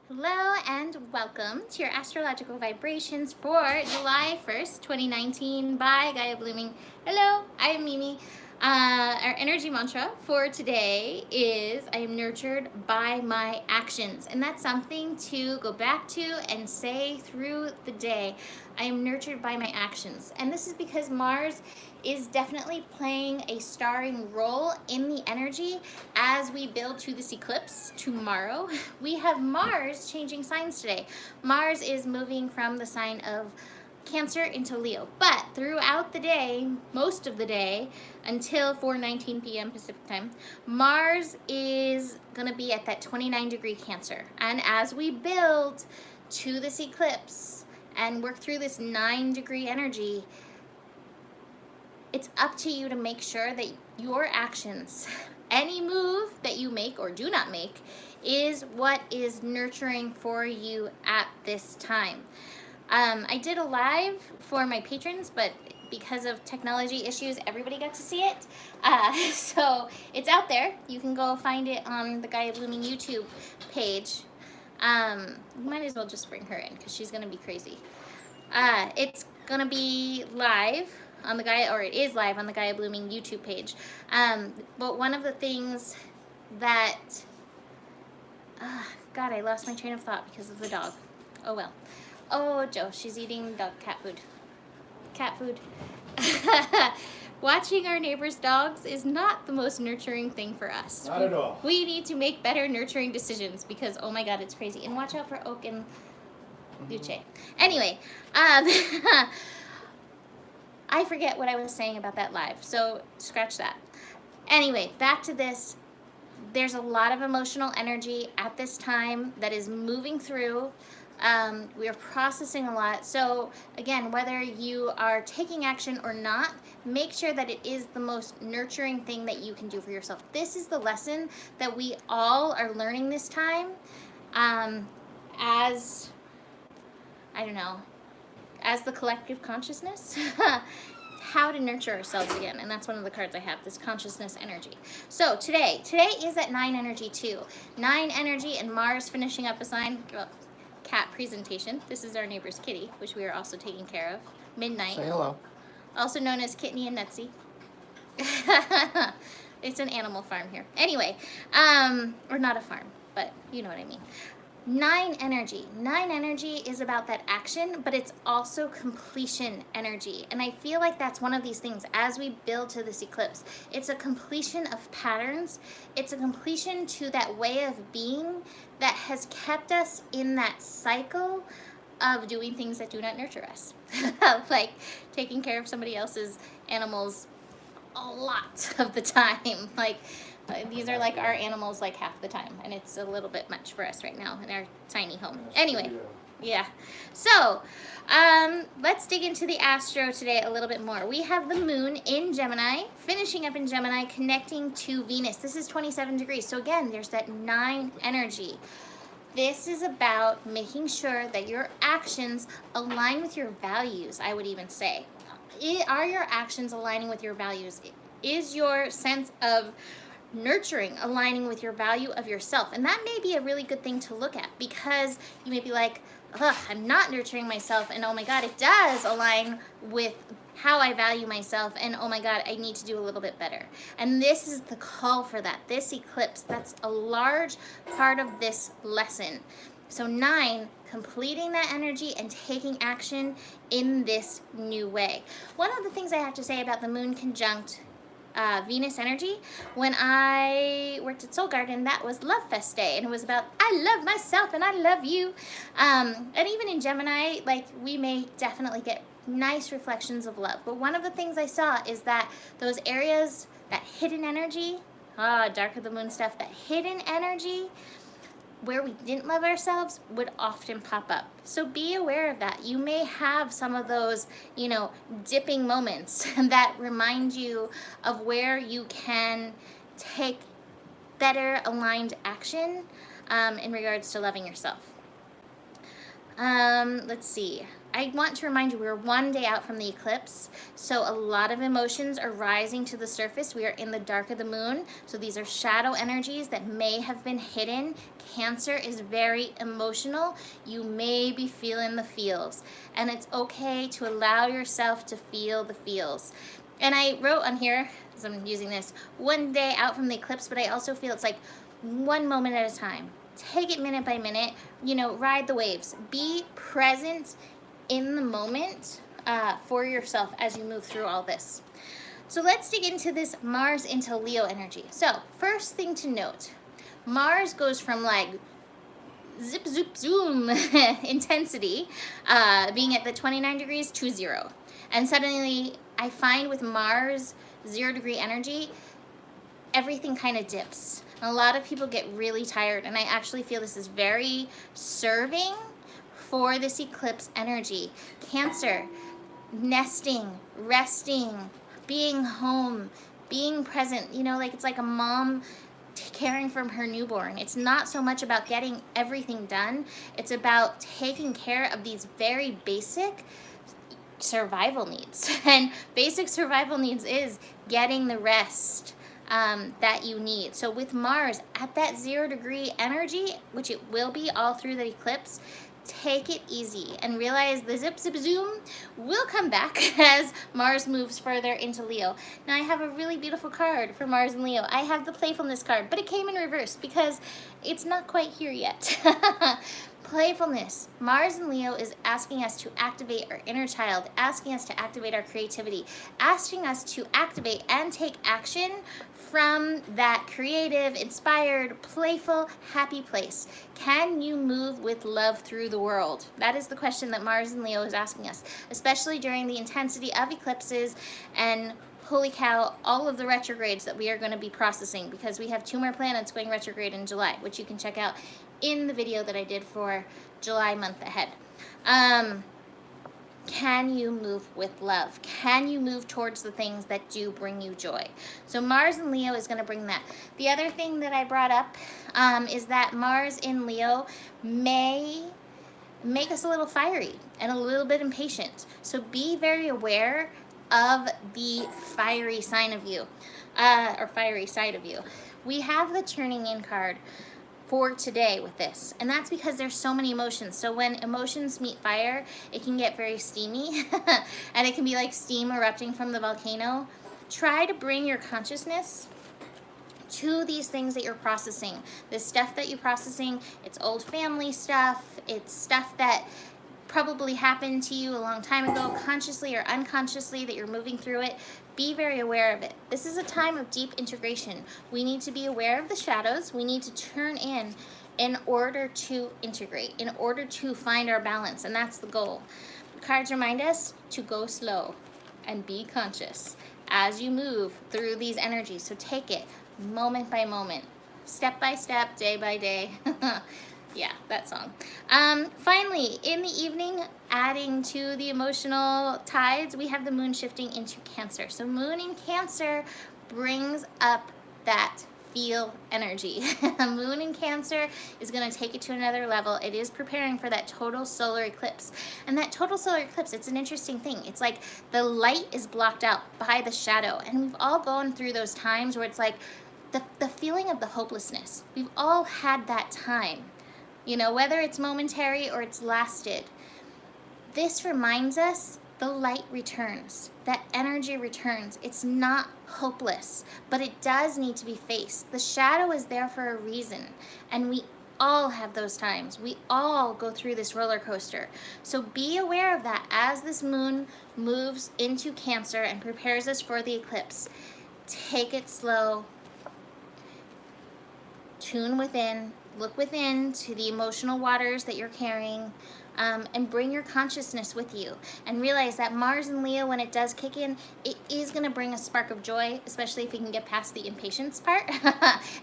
Hello and welcome to your astrological vibrations for July 1st, 2019 by Gaia Blooming. Hello, I am Mimi. Our energy mantra for today is I am nurtured by my actions. And that's something to go back to and say through the day. I am nurtured by my actions. And this is because Mars is definitely playing a starring role in the energy as we build to this eclipse tomorrow. We have Mars changing signs today. Mars is moving from the sign of Cancer into Leo, but throughout the day, most of the day, until 4:19 p.m. Pacific time, Mars is gonna be at that 29-degree Cancer. And as we build to this eclipse and work through this 9-degree energy, it's up to you to make sure that your actions, any move that you make or do not make, is what is nurturing for you at this time. I did a live for my patrons, but because of technology issues, everybody got to see it. So it's out there. You can go find it on the Gaia Blooming YouTube page. Might as well just bring her in because she's going to be crazy. It's going to be live on the Gaia, or it is live on the Gaia Blooming YouTube page. But one of the things that, God, I lost my train of thought because of the dog. Oh well. Oh, Joe, she's eating cat food. Cat food. Watching our neighbors' dogs is not the most nurturing thing for us. Not at all. We need to make better nurturing decisions because, oh my God, it's crazy. And watch out for Oak and Luce. Anyway, I forget what I was saying about that live, so scratch that. Anyway, back to this. There's a lot of emotional energy at this time that is moving through. We are processing a lot. So again, whether you are taking action or not, make sure that it is the most nurturing thing that you can do for yourself. This is the lesson that we all are learning this time, as, I don't know, as the collective consciousness, how to nurture ourselves again. And that's one of the cards I have, this consciousness energy. So today is that 9 energy too. 9 energy and Mars finishing up a sign. Well, cat presentation. This is our neighbor's kitty, which we are also taking care of. Midnight. Say hello. Also known as Kitney and Nutsy. It's an animal farm here. Anyway, or not a farm, but you know what I mean. 9 energy. 9 energy is about that action, but it's also completion energy. And I feel like that's one of these things as we build to this eclipse. It's a completion of patterns. It's a completion to that way of being that has kept us in that cycle of doing things that do not nurture us. Like taking care of somebody else's animals a lot of the time. Like, these are like our animals like half the time, and it's a little bit much for us right now in our tiny home. Anyway, yeah. So, let's dig into the astro today a little bit more. We have the moon in Gemini, finishing up in Gemini, connecting to Venus. This is 27 degrees. So again, there's that 9 energy. This is about making sure that your actions align with your values, I would even say. Are your actions aligning with your values? Is your sense of nurturing aligning with your value of yourself? And that may be a really good thing to look at, because you may be like, ugh, I'm not nurturing myself, and oh my God, it does align with how I value myself, and oh my God, I need to do a little bit better. And this is the call for that. This eclipse, that's a large part of this lesson. So 9, completing that energy and taking action in this new way. One of the things I have to say about the moon conjunct Venus energy, when I worked at Soul Garden, that was Love Fest Day, and it was about I love myself and I love you. And even in Gemini, like, we may definitely get nice reflections of love. But one of the things I saw is that those areas, that hidden energy, dark of the moon stuff, that hidden energy where we didn't love ourselves would often pop up. So be aware of that. You may have some of those, dipping moments that remind you of where you can take better aligned action in regards to loving yourself. Let's see. I want to remind you, we're one day out from the eclipse, so a lot of emotions are rising to the surface. We are in the dark of the moon, so these are shadow energies that may have been hidden. Cancer is very emotional. You may be feeling the feels, and it's okay to allow yourself to feel the feels. And I wrote on here, as I'm using this, one day out from the eclipse, but I also feel it's like one moment at a time. Take it minute by minute, ride the waves. Be present in the moment for yourself as you move through all this. So let's dig into this Mars into Leo energy. So first thing to note, Mars goes from like zip, zoop, zoom intensity, being at the 29 degrees to 0. And suddenly I find with Mars 0-degree energy, everything kind of dips. And a lot of people get really tired, and I actually feel this is very serving for this eclipse energy. Cancer, nesting, resting, being home, being present, it's like a mom caring for her newborn. It's not so much about getting everything done. It's about taking care of these very basic survival needs. And basic survival needs is getting the rest that you need. So with Mars at that 0-degree energy, which it will be all through the eclipse, take it easy and realize the zip, zip, zoom will come back as Mars moves further into Leo. Now I have a really beautiful card for Mars and Leo. I have the playfulness card, but it came in reverse because it's not quite here yet. Playfulness. Mars and Leo is asking us to activate our inner child, asking us to activate our creativity, asking us to activate and take action from that creative, inspired, playful, happy place. Can you move with love through the world? That is the question that Mars and Leo is asking us, especially during the intensity of eclipses and holy cow, all of the retrogrades that we are going to be processing, because we have 2 more planets going retrograde in July, which you can check out in the video that I did for July month ahead. Can you move with love? Can you move towards the things that do bring you joy? So Mars in Leo is going to bring that. The other thing that I brought up is that Mars in Leo may make us a little fiery and a little bit impatient. So be very aware of the fiery sign of you, or fiery side of you. We have the turning in card for today with this, and that's because there's so many emotions. So when emotions meet fire, it can get very steamy and it can be like steam erupting from the volcano. Try to bring your consciousness to these things that you're processing. This stuff that you're processing, it's old family stuff, it's stuff that probably happened to you a long time ago, consciously or unconsciously, that you're moving through it. Be very aware of it. This is a time of deep integration. We need to be aware of the shadows. We need to turn in order to integrate, in order to find our balance, and that's the goal. The cards remind us to go slow and be conscious as you move through these energies. So take it moment by moment, step by step, day by day. Yeah, that song. Finally, in the evening, adding to the emotional tides, we have the moon shifting into Cancer. So moon in Cancer brings up that feel energy. Moon in Cancer is going to take it to another level. It is preparing for that total solar eclipse. And that total solar eclipse, it's an interesting thing. It's like the light is blocked out by the shadow. And we've all gone through those times where it's like the feeling of the hopelessness. We've all had that time. Whether it's momentary or it's lasted. This reminds us the light returns, that energy returns. It's not hopeless, but it does need to be faced. The shadow is there for a reason, and we all have those times. We all go through this roller coaster. So be aware of that as this moon moves into Cancer and prepares us for the eclipse. Take it slow. Tune within. Look within to the emotional waters that you're carrying, and bring your consciousness with you. And realize that Mars and Leo, when it does kick in, it is going to bring a spark of joy, especially if we can get past the impatience part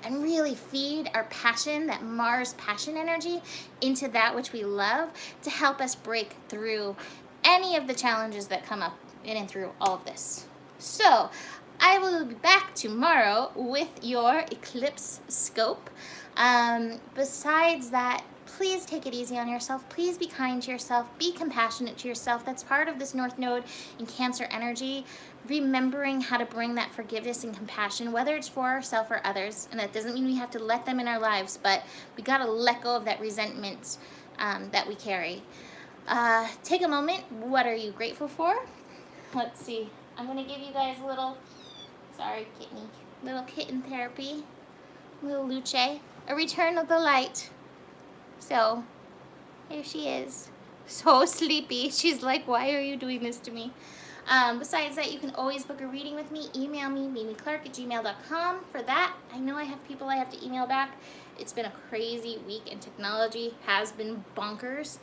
and really feed our passion, that Mars passion energy, into that which we love, to help us break through any of the challenges that come up in and through all of this. So I will be back tomorrow with your eclipse scope. Besides that, please take it easy on yourself. Please be kind to yourself. Be compassionate to yourself. That's part of this North Node in Cancer energy. Remembering how to bring that forgiveness and compassion, whether it's for ourselves or others. And that doesn't mean we have to let them in our lives, but we got to let go of that resentment that we carry. Take a moment. What are you grateful for? Let's see. I'm going to give you guys a little, sorry, kitty, little kitten therapy. Little Luce. A return of the light. So, here she is. So sleepy. She's like, why are you doing this to me? Besides that, you can always book a reading with me. Email me, mimiclark@gmail.com. For that, I know I have people I have to email back. It's been a crazy week, and technology has been bonkers.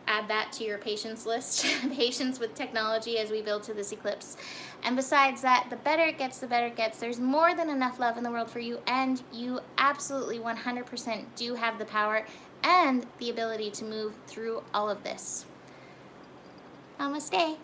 Add that to your patience list. Patience with technology as we build to this eclipse. And besides that, the better it gets, the better it gets. There's more than enough love in the world for you, and you absolutely 100% do have the power and the ability to move through all of this. Namaste.